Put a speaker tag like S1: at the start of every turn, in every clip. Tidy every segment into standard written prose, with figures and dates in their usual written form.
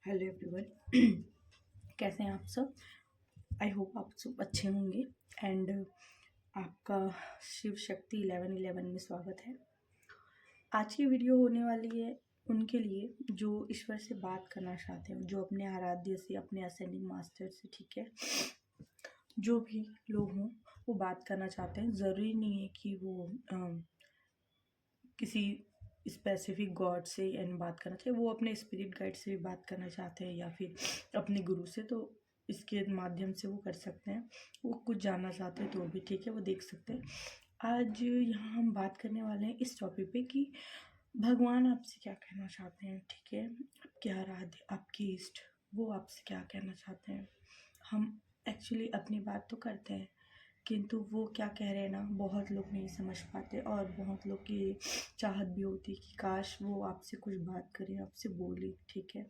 S1: Hello everyone. कैसे हैं आप सब? आई होप आप सब अच्छे होंगे। एंड आपका शिव शक्ति 1111 में स्वागत है। आज की वीडियो होने वाली है उनके लिए जो ईश्वर से बात करना चाहते हैं, जो अपने आराध्य से, अपने असेंडिंग मास्टर से, ठीक है, जो भी लोग हों वो बात करना चाहते हैं। ज़रूरी नहीं है कि वो किसी स्पेसिफिक गॉड से एंड बात करना चाहिए, वो अपने स्पिरिट गाइड से भी बात करना चाहते हैं या फिर अपने गुरु से, तो इसके माध्यम से वो कर सकते हैं। वो कुछ जानना चाहते हैं तो भी ठीक है, वो देख सकते हैं। आज यहाँ हम बात करने वाले हैं इस टॉपिक पे कि भगवान आपसे क्या कहना चाहते हैं, ठीक है। आपके आराध्य, आपके इष्ट, वो आपसे क्या कहना चाहते हैं। हम एक्चुअली अपनी बात तो करते हैं किंतु वो क्या कह रहे हैं ना, बहुत लोग नहीं समझ पाते और बहुत लोग की चाहत भी होती है कि काश वो आपसे कुछ बात करे, आपसे बोले, ठीक है।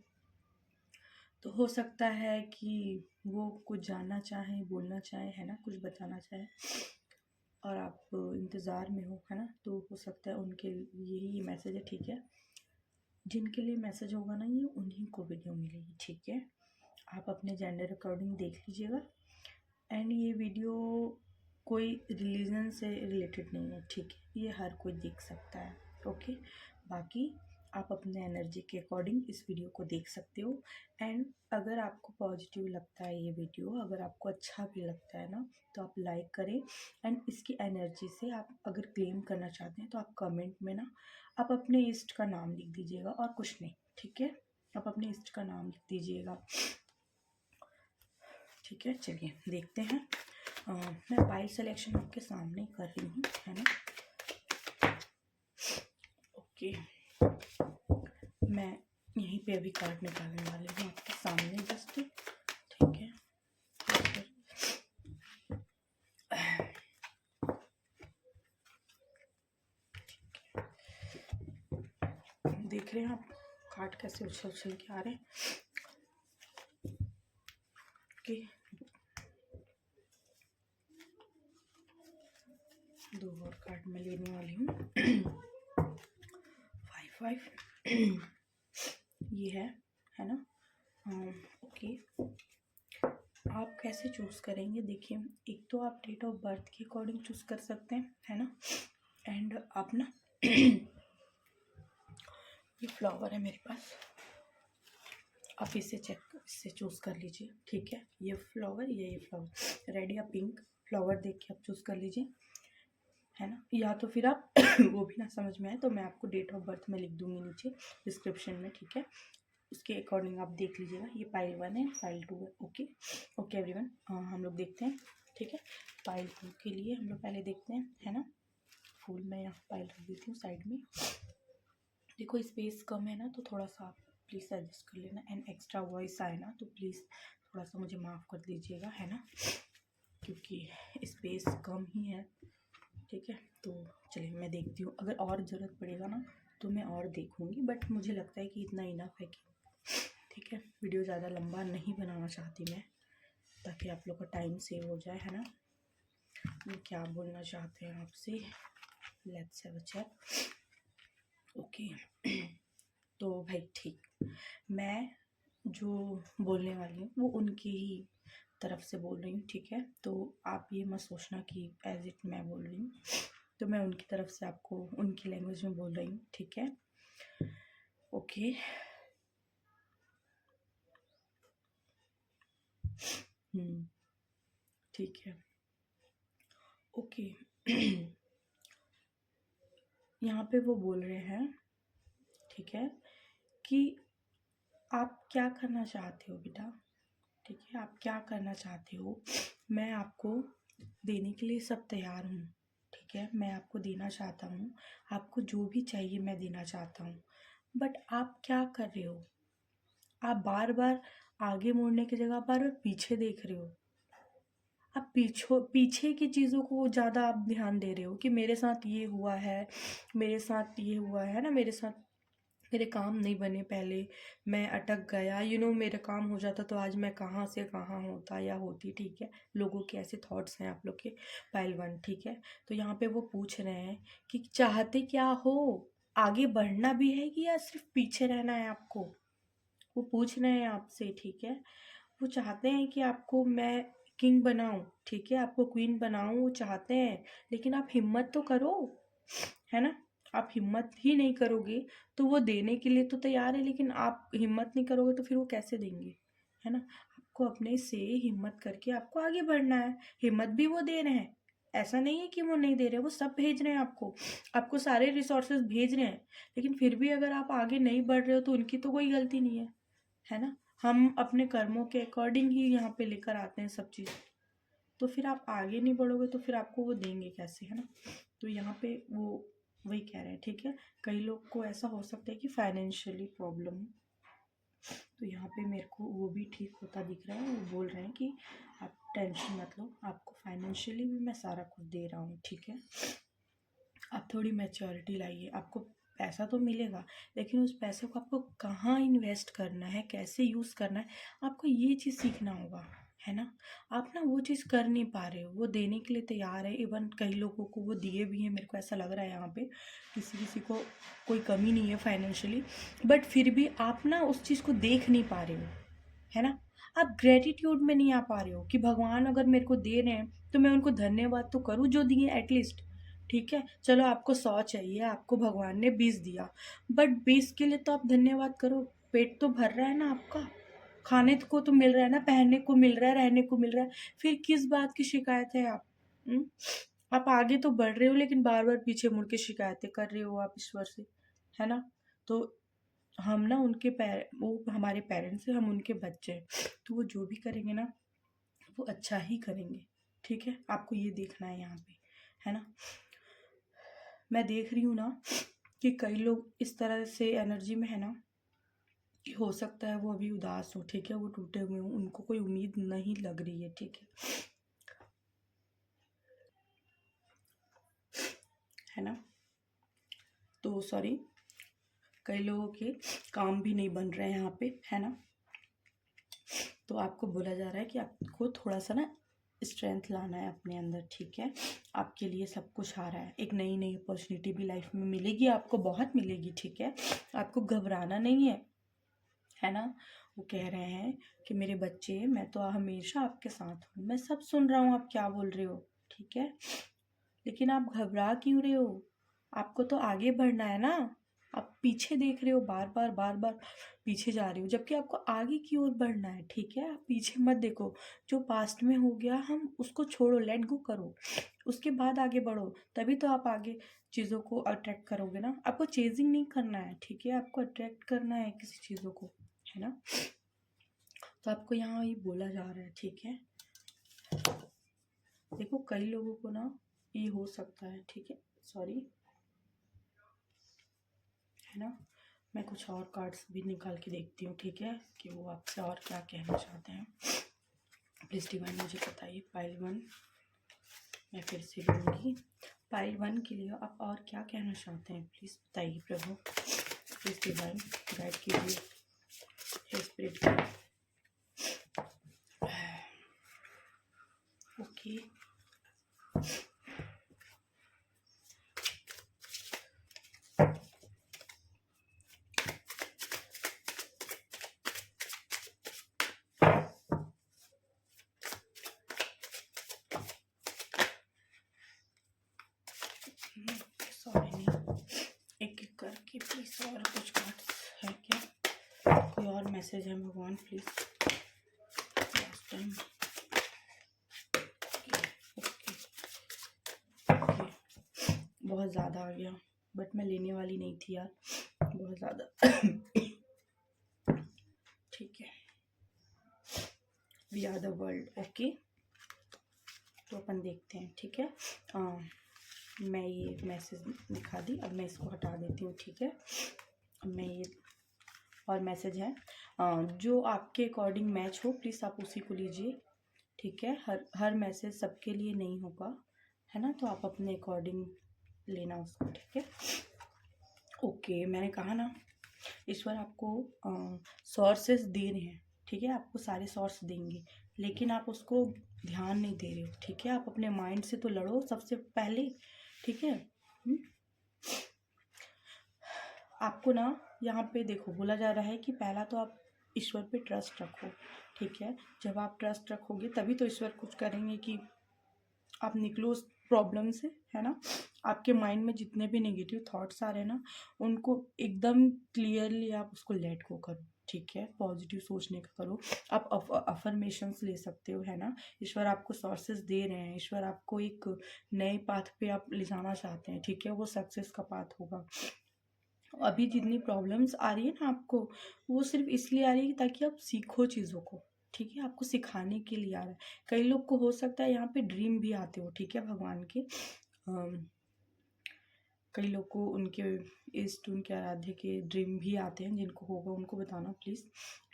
S1: तो हो सकता है कि वो कुछ जानना चाहें, बोलना चाहें, है ना, कुछ बताना चाहें और आप इंतज़ार में हो, है ना। तो हो सकता है उनके लिए ही ये मैसेज है, ठीक है। जिनके लिए मैसेज होगा ना, ये उन्हीं को वीडियो मिलेगी, ठीक है। आप अपने जेंडर अकॉर्डिंग देख लीजिएगा। एंड ये वीडियो कोई रिलीजन से रिलेटेड नहीं है, ठीक है, ये हर कोई देख सकता है, ओके। बाकी आप अपने एनर्जी के अकॉर्डिंग इस वीडियो को देख सकते हो। एंड अगर आपको पॉजिटिव लगता है ये वीडियो, अगर आपको अच्छा भी लगता है ना, तो आप लाइक करें। एंड इसकी एनर्जी से आप अगर क्लेम करना चाहते हैं तो आप कमेंट में ना आप अपने इष्ट का नाम लिख दीजिएगा और कुछ नहीं, ठीक है। आप अपने इष्ट का नाम लिख दीजिएगा, ठीक है। चलिए देखते हैं। मैं पाइल सिलेक्शन आपके सामने कर रही हूँ, है ना। ओके, मैं यहीं पे अभी कार्ड निकालने वाली हूँ आपके सामने जस्ट, ठीक है। देख रहे हैं आप कार्ड कैसे उछल उछल के आ रहे हैं। ओके, 2 और कार्ड मैं लेने वाली हूँ। 5 ये है ना। ओके, आप कैसे चूज़ करेंगे? देखिए, एक तो आप डेट ऑफ बर्थ के अकॉर्डिंग चूज़ कर सकते हैं, है ना। एंड आप ना ये फ्लावर है मेरे पास, आप इससे चूज़ कर लीजिए, ठीक है। ये फ्लावर, ये फ्लावर, रेड या पिंक फ्लावर देख के आप चूज़ कर लीजिए, है ना। या तो फिर आप वो भी ना समझ में आए तो मैं आपको डेट ऑफ बर्थ में लिख दूँगी नीचे डिस्क्रिप्शन में, ठीक है। उसके अकॉर्डिंग आप देख लीजिएगा। ये पाइल 1 है, पाइल 2 है, ओके। ओके एवरीवन, हम लोग देखते हैं, ठीक है। पाइल 2 के लिए हम लोग पहले देखते हैं, है ना। फूल मैं यहाँ पाइल रख देती हूँ साइड में। देखो स्पेस कम है ना, तो थोड़ा सा आप प्लीज़ एडजस्ट कर लेना। एंड एक्स्ट्रा वॉइस आए ना तो प्लीज़ थोड़ा सा मुझे माफ़ कर दीजिएगा, है ना, क्योंकि स्पेस कम ही है, ठीक है। तो चलिए मैं देखती हूँ, अगर और ज़रूरत पड़ेगा ना तो मैं और देखूँगी, बट मुझे लगता है कि इतना इनफ है कि, ठीक है। वीडियो ज़्यादा लंबा नहीं बनाना चाहती मैं, ताकि आप लोग का टाइम सेव हो जाए, है ना। वो क्या बोलना चाहते हैं आपसे, let's have a check. Okay, तो भाई ठीक, मैं जो बोलने वाली हूँ वो उनकी ही तरफ से बोल रही हूँ, ठीक है। तो आप ये मत सोचना कि एज इट मैं बोल रही हूँ, तो मैं उनकी तरफ से आपको उनकी लैंग्वेज में बोल रही हूँ, ठीक है। ओके, ठीक है, ओके। यहाँ पे वो बोल रहे हैं, ठीक है, कि आप क्या करना चाहते हो बेटा, ठीक है। आप क्या करना चाहते हो, मैं आपको देने के लिए सब तैयार हूँ, ठीक है। मैं आपको देना चाहता हूँ, आपको जो भी चाहिए मैं देना चाहता हूँ। बट आप क्या कर रहे हो, आप बार बार आगे मुड़ने की जगह बार बार पीछे देख रहे हो। आप पीछे की चीज़ों को ज़्यादा आप ध्यान दे रहे हो कि मेरे साथ ये हुआ है, मेरे साथ ये हुआ है ना, मेरे साथ मेरे काम नहीं बने पहले, मैं अटक गया, मेरा काम हो जाता तो आज मैं कहाँ से कहाँ होता या होती, ठीक है। लोगों के ऐसे थॉट्स हैं आप लोग के, पाइल 1, ठीक है। तो यहाँ पे वो पूछ रहे हैं कि चाहते क्या हो, आगे बढ़ना भी है कि या सिर्फ पीछे रहना है आपको, वो पूछ रहे हैं आपसे, ठीक है। वो चाहते हैं कि आपको मैं किंग बनाऊं, ठीक है, आपको क्वीन बनाऊं, वो चाहते हैं। लेकिन आप हिम्मत तो करो, है ना। आप हिम्मत ही नहीं करोगे तो वो देने के लिए तो तैयार है, लेकिन आप हिम्मत नहीं करोगे तो फिर वो कैसे देंगे, है ना। आपको अपने से हिम्मत करके आपको आगे बढ़ना है। हिम्मत भी वो दे रहे हैं, ऐसा नहीं है कि वो नहीं दे रहे, वो सब भेज रहे हैं आपको, आपको सारे रिसोर्सेज भेज रहे हैं। लेकिन फिर भी अगर आप आगे नहीं बढ़ रहे हो तो उनकी तो कोई गलती नहीं है ना। हम अपने कर्मों के अकॉर्डिंग ही यहाँ पे लेकर आते हैं सब चीज़। तो फिर आप आगे नहीं बढ़ोगे तो फिर आपको वो देंगे कैसे, है ना। तो यहाँ पे वो वही कह रहे हैं, ठीक है। कई लोग को ऐसा हो सकता है कि फाइनेंशियली प्रॉब्लम, तो यहाँ पे मेरे को वो भी ठीक होता दिख रहा है। वो बोल रहे हैं कि आप टेंशन मत लो, आपको फाइनेंशियली भी मैं सारा कुछ दे रहा हूँ, ठीक है। आप थोड़ी मैच्योरिटी लाइए, आपको पैसा तो मिलेगा, लेकिन उस पैसे को आपको कहाँ इन्वेस्ट करना है, कैसे यूज़ करना है, आपको ये चीज़ सीखना होगा, है ना। आप ना वो चीज़ कर नहीं पा रहे हो, वो देने के लिए तैयार है। इवन कई लोगों को वो दिए भी हैं, मेरे को ऐसा लग रहा है यहाँ पे किसी किसी को कोई कमी नहीं है फाइनेंशियली, बट फिर भी आप ना उस चीज़ को देख नहीं पा रहे हो, है ना। आप ग्रेटिट्यूड में नहीं आ पा रहे हो कि भगवान अगर मेरे को दे रहे हैं तो मैं उनको धन्यवाद तो करूँ जो दिए एटलीस्ट, ठीक है। चलो आपको 100 चाहिए, आपको भगवान ने 20 दिया, बट 20 के लिए तो आप धन्यवाद करो। पेट तो भर रहा है ना आपका, खाने को तो मिल रहा है ना, पहनने को मिल रहा है, रहने को मिल रहा है, फिर किस बात की शिकायत है आप। हम्म? आप आगे तो बढ़ रहे हो लेकिन बार बार पीछे मुड़ के शिकायतें कर रहे हो आप ईश्वर से, है ना। तो हम ना उनके वो हमारे पेरेंट्स हैं, हम उनके बच्चे हैं, तो वो जो भी करेंगे ना वो अच्छा ही करेंगे, ठीक है। आपको ये देखना है यहाँ पे, है ना। मैं देख रही हूँ ना कि कई लोग इस तरह से एनर्जी में है ना कि हो सकता है वो अभी उदास हो, ठीक है, वो टूटे हुए हो, उनको कोई उम्मीद नहीं लग रही है, ठीक है ना। तो सॉरी, कई लोगों के काम भी नहीं बन रहे हैं यहाँ पे, है ना। तो आपको बोला जा रहा है कि आपको थोड़ा सा ना स्ट्रेंथ लाना है अपने अंदर, ठीक है। आपके लिए सब कुछ आ रहा है, एक नई नई अपॉर्चुनिटी भी लाइफ में मिलेगी, आपको बहुत मिलेगी, ठीक है। आपको घबराना नहीं है ना। वो कह रहे हैं कि मेरे बच्चे मैं तो हमेशा आपके साथ हूँ, मैं सब सुन रहा हूँ आप क्या बोल रहे हो, ठीक है। लेकिन आप घबरा क्यों रहे हो, आपको तो आगे बढ़ना है ना। आप पीछे देख रहे हो, बार बार बार बार पीछे जा रहे हो, जबकि आपको आगे की ओर बढ़ना है, ठीक है। आप पीछे मत देखो, जो पास्ट में हो गया हम उसको छोड़ो, लेट गो करो, उसके बाद आगे बढ़ो, तभी तो आप आगे चीज़ों को अट्रैक्ट करोगे ना। आपको चेजिंग नहीं करना है, ठीक है, आपको अट्रैक्ट करना है किसी चीज़ों को, है ना। तो आपको यहाँ ये बोला जा रहा है, ठीक है। देखो कई लोगों को ना ये हो सकता है, ठीक है, सॉरी, है ना। मैं कुछ और कार्ड्स भी निकाल के देखती हूँ, ठीक है, कि वो आपसे और क्या कहना चाहते हैं। प्लीज़ डिवाइन मुझे बताइए। पाइल 1 मैं फिर से लूँगी। पाइल 1 के लिए आप और क्या कहना चाहते हैं, प्लीज़ बताइए प्रभु। प्लीज़ डिवाइन गाइड कीजिए, हे स्पिरिट गाइड। ओके, सॉरी नहीं, एक एक करके प्लीज़। और कुछ कार्ड्स है क्या, कोई और मैसेज है भगवान प्लीज़। लास्ट टाइम ओके, बहुत ज़्यादा आ गया, बट मैं लेने वाली नहीं थी यार, बहुत ज़्यादा। ठीक है, we are the world, okay. तो अपन देखते हैं, ठीक है। मैं ये मैसेज दिखा दी, अब मैं इसको हटा देती हूँ, ठीक है। अब मैं ये और मैसेज है, जो आपके अकॉर्डिंग मैच हो प्लीज़ आप उसी को लीजिए, ठीक है। हर मैसेज सबके लिए नहीं होगा, है ना, तो आप अपने अकॉर्डिंग लेना उसको, ठीक है। ओके, मैंने कहा ना ईश्वर आपको सोर्सेस दे रहे हैं, ठीक है, आपको सारे सोर्स देंगे, लेकिन आप उसको ध्यान नहीं दे रहे हो, ठीक है। आप अपने माइंड से तो लड़ो सबसे पहले, ठीक है। आपको ना यहाँ पे देखो बोला जा रहा है कि पहला तो आप ईश्वर पे ट्रस्ट रखो, ठीक है। जब आप ट्रस्ट रखोगे तभी तो ईश्वर कुछ करेंगे कि आप निकलो उस प्रॉब्लम से, है ना। आपके माइंड में जितने भी नेगेटिव थॉट्स आ रहे हैं ना, उनको एकदम क्लियरली आप उसको लेट गो करो, ठीक है। पॉजिटिव सोचने का करो। आप अफर्मेशंस ले सकते हो, है ना। ईश्वर आपको सोर्सेस दे रहे हैं, ईश्वर आपको एक नए पाथ पे आप ले जाना चाहते हैं, ठीक है। वो सक्सेस का पाथ होगा। अभी जितनी प्रॉब्लम्स आ रही है ना आपको, वो सिर्फ इसलिए आ रही है ताकि आप सीखो चीज़ों को, ठीक है। आपको सिखाने के लिए आ रहा है। कई लोग को हो सकता है यहाँ पे ड्रीम भी आते हो, ठीक है, भगवान के। कई लोग को उनके इष्ट, उनके आराध्य के ड्रीम भी आते हैं। जिनको होगा उनको बताना प्लीज़।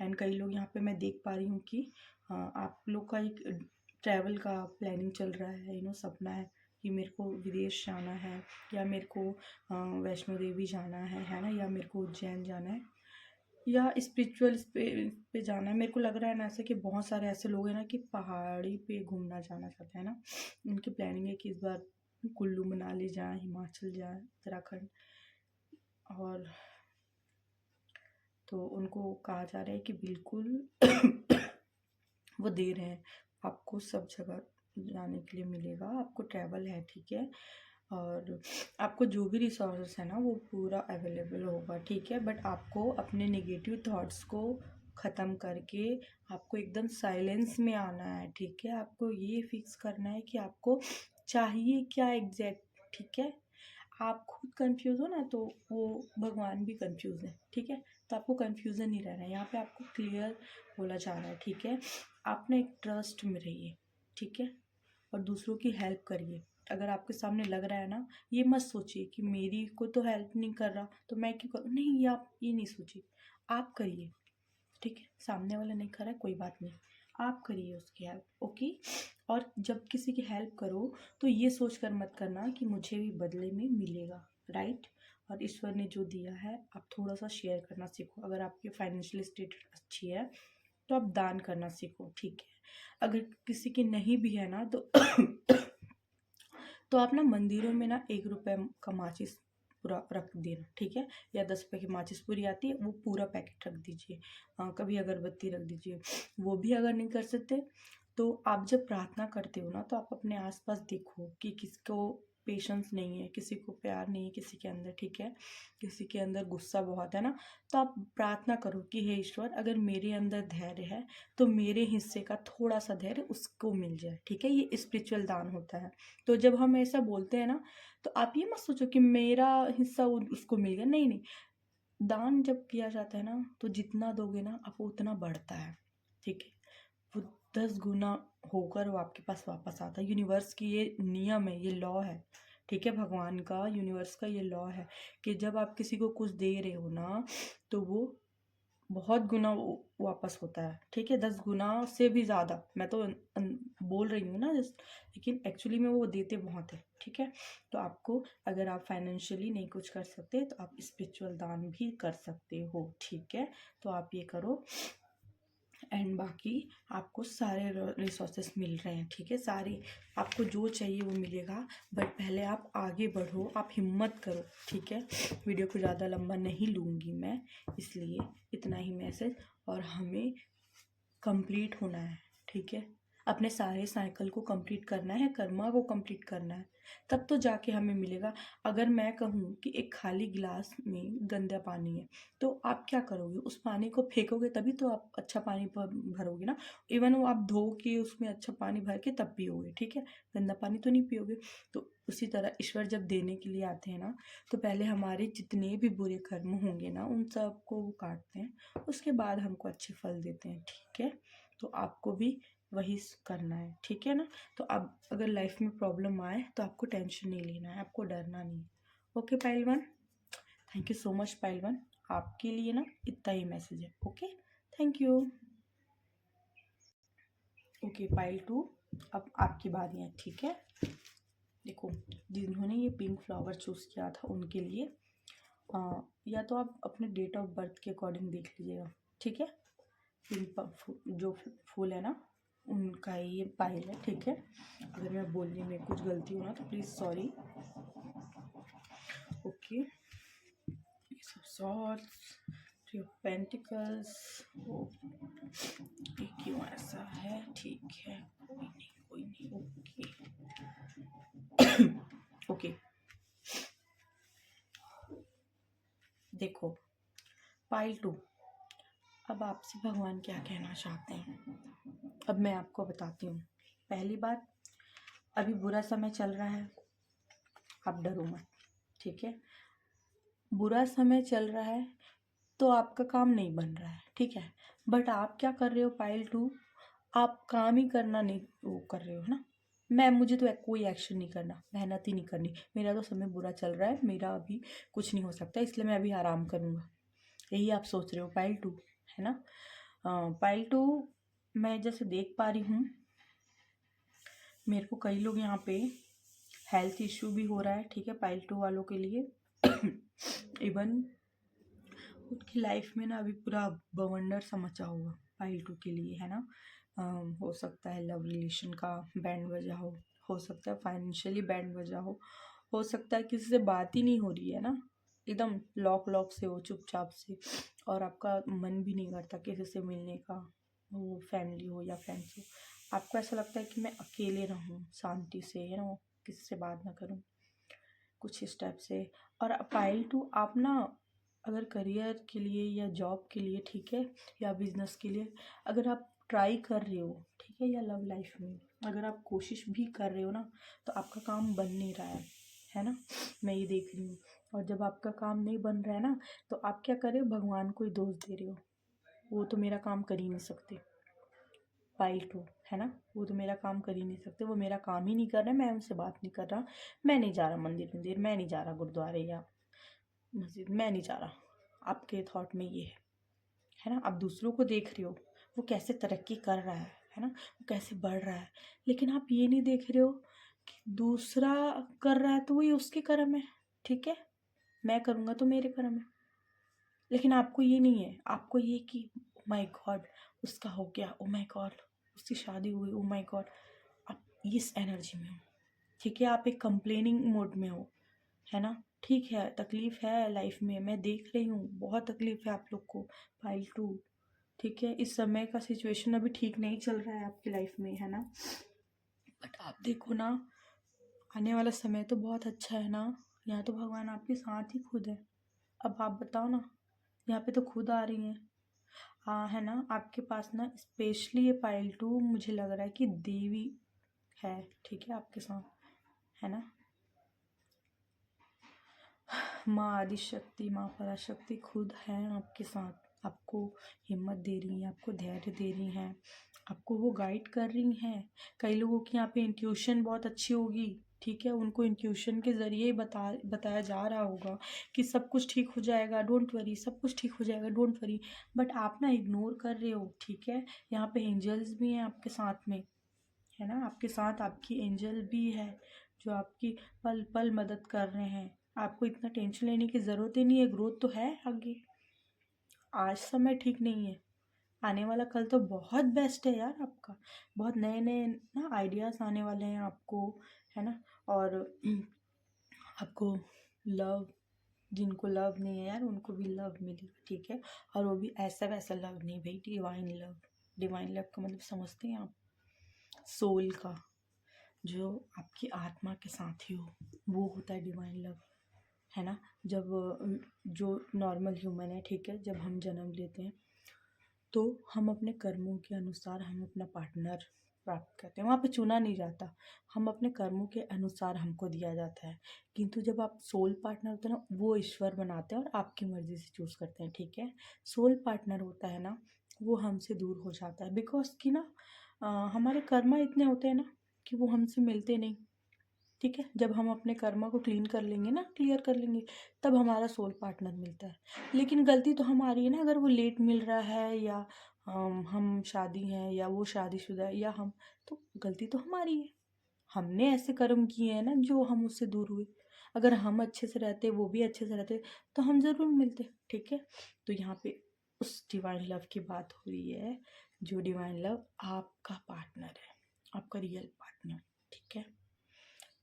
S1: एंड कई लोग यहाँ पे मैं देख पा रही हूँ कि आप लोग का एक ट्रैवल का प्लानिंग चल रहा है, सपना है कि मेरे को विदेश जाना है, या मेरे को वैष्णो देवी जाना है ना, या मेरे को उज्जैन जाना है, या स्पिरिचुअल पे जाना है। मेरे को लग रहा है ना ऐसे कि बहुत सारे ऐसे लोग हैं ना कि पहाड़ी पे घूमना जाना चाहते हैं ना। उनकी प्लानिंग है कि इस बार कुल्लू मनाली जाए, हिमाचल जाए, उत्तराखंड। और तो उनको कहा जा रहा है कि बिल्कुल वो दे रहे हैं आपको, सब जगह जाने के लिए मिलेगा, आपको ट्रैवल है, ठीक है। और आपको जो भी रिसोर्स है ना वो पूरा अवेलेबल होगा, ठीक है। बट आपको अपने नेगेटिव थॉट्स को ख़त्म करके आपको एकदम साइलेंस में आना है, ठीक है। आपको ये फिक्स करना है कि आपको चाहिए क्या एग्जैक्ट, ठीक है। आप खुद कंफ्यूज हो ना तो वो भगवान भी कंफ्यूज है, ठीक है। तो आपको कंफ्यूजन नहीं रहना है यहाँ पे, आपको क्लियर बोला जा रहा है, ठीक है। आप ना एक ट्रस्ट में रहिए, ठीक है। और दूसरों की हेल्प करिए। अगर आपके सामने लग रहा है ना, ये मत सोचिए कि मेरी को तो हेल्प नहीं कर रहा तो मैं क्यों करूँ, नहीं, ये आप ये नहीं सोचिए। आप करिए, ठीक है। सामने वाला नहीं कर रहा है, कोई बात नहीं, आप करिए उसकी हेल्प, ओके। और जब किसी की हेल्प करो तो ये सोच कर मत करना कि मुझे भी बदले में मिलेगा, राइट। और ईश्वर ने जो दिया है आप थोड़ा सा शेयर करना सीखो। अगर आपकी फाइनेंशियल स्टेट अच्छी है तो आप दान करना सीखो, ठीक है। अगर किसी की नहीं भी है ना तो तो आप ना मंदिरों में ना 1 रुपए का माचिस पूरा रख देना, ठीक है। या 10 रुपए की माचिस पूरी आती है, वो पूरा पैकेट रख दीजिए। कभी अगरबत्ती रख दीजिए। वो भी अगर नहीं कर सकते तो आप जब प्रार्थना करते हो ना तो आप अपने आसपास देखो कि किसको पेशेंस नहीं है, किसी को प्यार नहीं है किसी के अंदर, ठीक है। किसी के अंदर गुस्सा बहुत है ना, तो आप प्रार्थना करो कि हे ईश्वर, अगर मेरे अंदर धैर्य है तो मेरे हिस्से का थोड़ा सा धैर्य उसको मिल जाए, ठीक है। ये स्पिरिचुअल दान होता है। तो जब हम ऐसा बोलते हैं ना तो आप ये मत सोचो कि मेरा हिस्सा उसको मिल गया, नहीं नहीं। दान जब किया जाता है ना तो जितना दोगे ना आपको उतना बढ़ता है, ठीक है। वो 10 गुना होकर वो आपके पास वापस आता है। यूनिवर्स की ये नियम है, ये लॉ है, ठीक है। भगवान का, यूनिवर्स का ये लॉ है कि जब आप किसी को कुछ दे रहे हो ना तो वो बहुत गुना वापस होता है, ठीक है। 10 गुना से भी ज़्यादा। मैं तो बोल रही हूँ ना जस्ट, लेकिन एक्चुअली में वो देते बहुत है, ठीक है। तो आपको, अगर आप फाइनेंशियली नहीं कुछ कर सकते तो आप स्पिरिचुअल दान भी कर सकते हो, ठीक है। तो आप ये करो। एंड बाकी आपको सारे रिसोर्सेस मिल रहे हैं, ठीक है। सारी आपको जो चाहिए वो मिलेगा। बट पहले आप आगे बढ़ो, आप हिम्मत करो, ठीक है। वीडियो को ज़्यादा लंबा नहीं लूँगी मैं, इसलिए इतना ही मैसेज। और हमें कंप्लीट होना है, ठीक है। अपने सारे साइकिल को कंप्लीट करना है, कर्मा को कंप्लीट करना है, तब तो जाके हमें मिलेगा। अगर मैं कहूँ कि एक खाली गिलास में गंदा पानी है तो आप क्या करोगे, उस पानी को फेंकोगे तभी तो आप अच्छा पानी भरोगे ना। इवन वो आप धो के उसमें अच्छा पानी भर के तब पियोगे, ठीक है। गंदा पानी तो नहीं पियोगे। तो उसी तरह ईश्वर जब देने के लिए आते हैं ना तो पहले हमारे जितने भी बुरे कर्म होंगे ना उन सबको वो काटते हैं, उसके बाद हमको अच्छे फल देते हैं, ठीक है। तो आपको भी वही करना है, ठीक है ना। तो अब अगर लाइफ में प्रॉब्लम आए तो आपको टेंशन नहीं लेना है, आपको डरना नहीं है, ओके पाइलवान। थैंक यू सो मच पाइलवान। आपके लिए ना इतना ही मैसेज है, okay. Thank you. Okay pile 2, अब आपकी बारी है, ठीक है। देखो, जिन्होंने ये पिंक फ्लावर चूज़ किया था उनके लिए या तो आप अपने डेट ऑफ बर्थ के अकॉर्डिंग देख लीजिएगा, ठीक है। पिंक जो फूल है ना उनका ये पायल है, ठीक है। अगर मैं बोलने में कुछ गलती हो ना तो प्लीज़ सॉरी, ओके। ये सब सॉर्ट्स थ्री ऑफ पेंटिकल्स। ये क्यों ऐसा है? ठीक है, कोई नहीं, ओके। ओके, देखो पाइल 2, अब आपसे भगवान क्या कहना चाहते हैं, अब मैं आपको बताती हूँ। पहली बात, अभी बुरा समय चल रहा है, आप डरो मत, ठीक है। बुरा समय चल रहा है तो आपका काम नहीं बन रहा है, ठीक है। बट आप क्या कर रहे हो पाइल 2, आप काम ही करना नहीं वो कर रहे हो ना। मुझे तो कोई एक्शन नहीं करना, मेहनत ही नहीं करनी, मेरा तो समय बुरा चल रहा है, मेरा अभी कुछ नहीं हो सकता, इसलिए मैं अभी आराम करूँगा, यही आप सोच रहे हो पाइल 2, है ना। पाइल 2, मैं जैसे देख पा रही हूँ, मेरे को कई लोग यहाँ पे हेल्थ इश्यू भी हो रहा है, ठीक है, पाइल 2 वालों के लिए। इवन उनकी लाइफ में ना अभी पूरा बवंडर सा मचा हुआ पाइल 2 के लिए, है ना। हो सकता है लव रिलेशन का बैंड बजा हो सकता है फाइनेंशियली बैंड बजा हो सकता है किसी से बात ही नहीं हो रही है ना, एकदम लॉक से हो, चुपचाप से, और आपका मन भी नहीं करता किसी से मिलने का, वो फैमिली हो या फ्रेंड्स हो। आपको ऐसा लगता है कि मैं अकेले रहूं शांति से, है ना, किसी से बात ना करूं, कुछ इस टाइप से। और पाइल 2, आप ना अगर करियर के लिए या जॉब के लिए, ठीक है, या बिजनेस के लिए अगर आप ट्राई कर रहे हो, ठीक है, या लव लाइफ में अगर आप कोशिश भी कर रहे हो ना, तो आपका काम बन नहीं रहा है ना, मैं ये देख रही हूँ। और जब आपका काम नहीं बन रहा है ना, तो आप क्या कर रहे हो, भगवान को ही दोष दे रहे हो, वो तो मेरा काम कर ही नहीं सकते, पाइल 2, है ना, वो तो मेरा काम कर ही नहीं सकते, वो मेरा काम ही नहीं कर रहे, मैं उनसे बात नहीं कर रहा, मैं नहीं जा रहा मंदिर, मैं नहीं जा रहा गुरुद्वारे या मस्जिद, मैं नहीं जा रहा। आपके थॉट में ये है ना, आप दूसरों को देख रहे हो वो कैसे तरक्की कर रहा है ना, वो कैसे बढ़ रहा है, लेकिन आप ये नहीं देख रहे हो कि दूसरा कर रहा है तो वही उसके कर्म है, ठीक है, मैं करूँगा तो मेरे कर्म है। लेकिन आपको ये नहीं है, आपको ये कि ओ माय गॉड उसका हो गया, ओ माय गॉड उसकी शादी हुई, ओ माय गॉड, आप इस एनर्जी में हो, ठीक है, आप एक कंप्लेनिंग मोड में हो, है ना। ठीक है, तकलीफ है लाइफ में, मैं देख रही हूँ बहुत तकलीफ है आप लोग को, पाइल 2, ठीक है, इस समय का सिचुएशन अभी ठीक नहीं चल रहा है आपकी लाइफ में, है ना। बट आप देखो ना, आने वाला समय तो बहुत अच्छा है ना, यहाँ तो भगवान आपके साथ ही खुद है। अब आप बताओ ना, यहाँ पे तो खुद आ रही हैं, हाँ, है ना, आपके पास ना स्पेशली ये पाइल 2 मुझे लग रहा है कि देवी है, ठीक है, आपके साथ, है ना। माँ आदिशक्ति, माँ पराशक्ति खुद हैं आपके साथ, आपको हिम्मत दे रही हैं, आपको धैर्य दे रही हैं, आपको वो गाइड कर रही हैं। कई लोगों की यहाँ पे इंट्यूशन बहुत अच्छी होगी, ठीक है, उनको इंट्यूशन के ज़रिए ही बताया जा रहा होगा कि सब कुछ ठीक हो जाएगा, डोंट वरी, सब कुछ ठीक हो जाएगा, डोंट वरी। बट आप ना इग्नोर कर रहे हो, ठीक है। यहाँ पे एंजल्स भी हैं आपके साथ में, है ना, आपके साथ आपकी एंजल भी है जो आपकी पल पल मदद कर रहे हैं। आपको इतना टेंशन लेने की ज़रूरत ही नहीं है, ग्रोथ तो है आगे। आज समय ठीक नहीं है, आने वाला कल तो बहुत बेस्ट है यार आपका, बहुत नए नए ना आइडियाज़ आने वाले हैं आपको, है ना। और आपको लव, जिनको लव नहीं है यार उनको भी लव मिलेगा, ठीक है। और वो भी ऐसा वैसा लव नहीं भाई, डिवाइन लव। डिवाइन लव का मतलब समझते हैं आप, सोल का, जो आपकी आत्मा के साथ ही हो, वो होता है डिवाइन लव, है ना। जब जो नॉर्मल ह्यूमन है, ठीक है, जब हम जन्म लेते हैं तो हम अपने कर्मों के अनुसार हम अपना पार्टनर प्राप्त करते हैं, वहाँ पे चुना नहीं जाता, हम अपने कर्मों के अनुसार हमको दिया जाता है। किंतु जब आप सोल पार्टनर होते हैं ना, वो ईश्वर बनाते हैं और आपकी मर्ज़ी से चूज़ करते हैं, ठीक है। सोल पार्टनर होता है ना, वो हमसे दूर हो जाता है, बिकॉज कि ना हमारे कर्म इतने होते हैं ना कि वो हमसे मिलते नहीं, ठीक है। जब हम अपने कर्मा को क्लीन कर लेंगे ना, क्लियर कर लेंगे, तब हमारा सोल पार्टनर मिलता है। लेकिन गलती तो हमारी है ना, अगर वो लेट मिल रहा है या हम शादी हैं या वो शादीशुदा है या हम, तो गलती तो हमारी है, हमने ऐसे कर्म किए हैं ना जो हम उससे दूर हुए। अगर हम अच्छे से रहते, वो भी अच्छे से रहते, तो हम ज़रूर मिलते, ठीक है। तो यहाँ पे उस डिवाइन लव की बात हो रही है, जो डिवाइन लव आपका पार्टनर है, आपका रियल पार्टनर, ठीक है।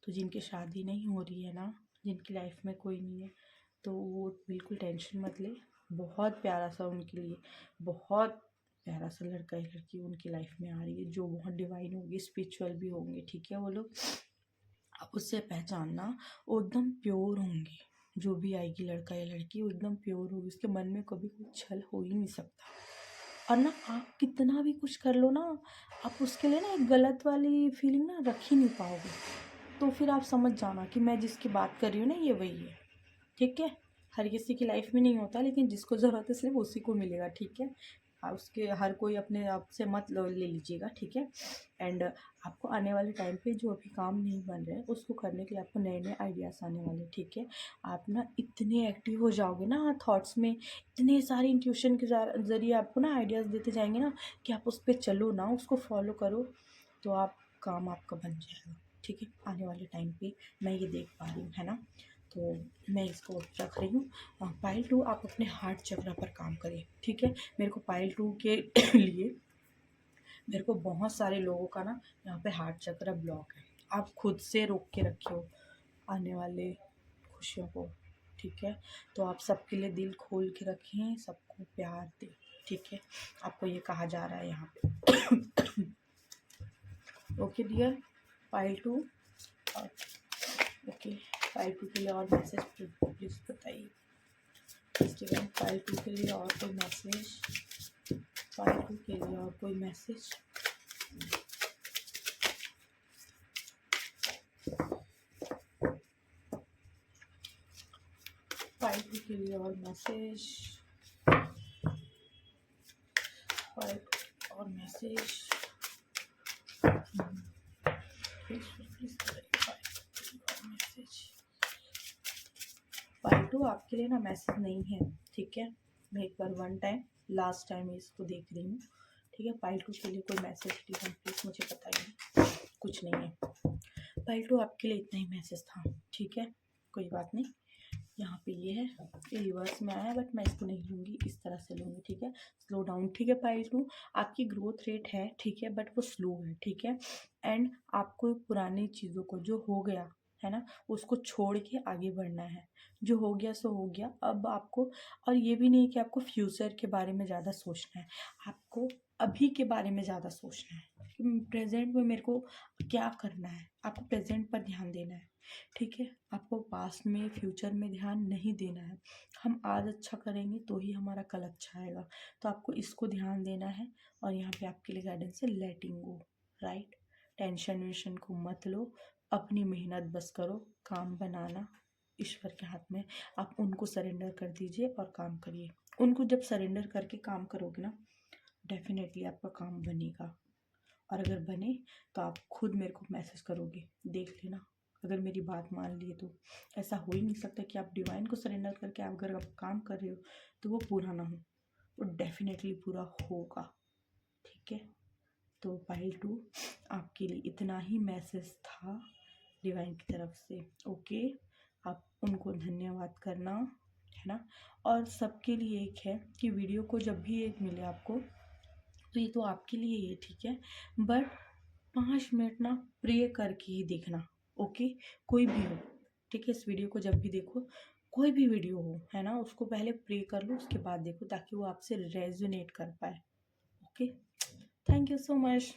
S1: तो जिनकी शादी नहीं हो रही है ना, जिनकी लाइफ में कोई नहीं है, तो वो बिल्कुल टेंशन मत ले, बहुत प्यारा सा उनके लिए, बहुत प्यारा सा लड़का या लड़की उनकी लाइफ में आ रही है, जो बहुत डिवाइन होगी, स्पिरिचुअल भी होंगे, ठीक है वो लोग। आप उससे पहचानना, वो एकदम प्योर होंगे। जो भी आएगी लड़का या लड़की, वो एकदम प्योर होगी, उसके मन में कभी कोई छल हो ही नहीं सकता। और ना आप कितना भी कुछ कर लो ना, आप उसके लिए ना एक गलत वाली फीलिंग ना रख ही नहीं पाओगे। तो फिर आप समझ जाना कि मैं जिसकी बात कर रही हूँ ना, ये वही है, ठीक है। हर किसी की लाइफ में नहीं होता, लेकिन जिसको ज़रूरत है सिर्फ उसी को मिलेगा, ठीक है। उसके हर कोई अपने आप से मत ले लीजिएगा, ठीक है। एंड आपको आने वाले टाइम पे जो अभी काम नहीं बन रहे उसको करने के लिए आपको नए नए आइडियाज़ आने वाले, ठीक है। आप ना इतने एक्टिव हो जाओगे ना थॉट्स में, इतने सारे इंट्यूशन के ज़रिए आपको ना आइडियाज़ देते जाएंगे ना, कि आप उस पर चलो ना, उसको फॉलो करो, तो आप काम आपका बन जाएगा, ठीक है। आने वाले टाइम पे मैं ये देख पा रही हूँ, है ना। तो मैं इसको रख रही हूँ। पाइल 2 आप अपने हार्ट चक्र पर काम करें, ठीक है। मेरे को पाइल 2 के लिए मेरे को बहुत सारे लोगों का ना यहाँ पे हार्ट चक्र ब्लॉक है। आप खुद से रोक के रखियो आने वाले खुशियों को, ठीक है। तो आप सबके लिए दिल खोल के रखें, सबको प्यार दें, ठीक है। आपको ये कहा जा रहा है यहाँ पे। Okay dear, pile 2। Okay, pile 2 के लिए और मैसेज प्लीज़ बताइए। इसके बाद पाइल 2 के लिए और कोई मैसेज, पाइल 2 के लिए और कोई मैसेज। पाइल 2 के लिए और मैसेज, पाइल और मैसेज। पाइल 2 आपके लिए ना मैसेज नहीं है, ठीक है। मैं एक बार वन टाइम लास्ट टाइम इसको देख रही हूँ, ठीक है। पाइल 2 के लिए कोई मैसेज प्लीज़ मुझे बताइए। कुछ नहीं है। पाइल 2 आपके लिए इतना ही मैसेज था, ठीक है। कोई बात नहीं। यहाँ पे ये है, ये रिवर्स में आया है, बट मैं इसको नहीं लूँगी, इस तरह से लूँगी, ठीक है। स्लो डाउन, ठीक है। पाइल 2 आपकी ग्रोथ रेट है, ठीक है, बट वो स्लो है, ठीक है। एंड आपको पुरानी चीज़ों को, जो हो गया है ना, उसको छोड़ के आगे बढ़ना है। जो हो गया सो हो गया, अब आपको, और ये भी नहीं कि आपको फ्यूचर के बारे में ज़्यादा सोचना है, आपको अभी के बारे में ज़्यादा सोचना है। प्रेजेंट में मेरे को क्या करना है, आपको प्रेजेंट पर ध्यान देना है, ठीक है। आपको पास्ट में, फ्यूचर में ध्यान नहीं देना है। हम आज अच्छा करेंगे तो ही हमारा कल अच्छा आएगा, तो आपको इसको ध्यान देना है। और यहाँ पे आपके लिए गाइडेंस है, लेटिंग गो, राइट। टेंशन वेंशन को मत लो, अपनी मेहनत बस करो। काम बनाना ईश्वर के हाथ में, आप उनको सरेंडर कर दीजिए और काम करिए। उनको जब सरेंडर करके काम करोगे ना, डेफिनेटली आपका काम बनेगा। और अगर बने तो आप खुद मेरे को मैसेज करोगे, देख लेना। अगर मेरी बात मान लिए तो ऐसा हो ही नहीं सकता कि आप डिवाइन को सरेंडर करके आप अगर आप काम कर रहे हो तो वो पूरा ना हो, वो डेफिनेटली पूरा होगा, ठीक है। तो पाइल 2 आपके लिए इतना ही मैसेज था डिवाइन की तरफ से, ओके। आप उनको धन्यवाद करना, है ना। और सबके लिए एक है कि वीडियो को जब भी एक मिले आपको, तो ये तो आपके लिए ही है, ठीक है। बट 5 मिनट ना प्रे करके ही देखना, ओके। कोई भी हो, ठीक है। इस वीडियो को जब भी देखो, कोई भी वीडियो हो, है ना, उसको पहले प्रे कर लो, उसके बाद देखो, ताकि वो आपसे रेजोनेट कर पाए, okay. Thank you so much.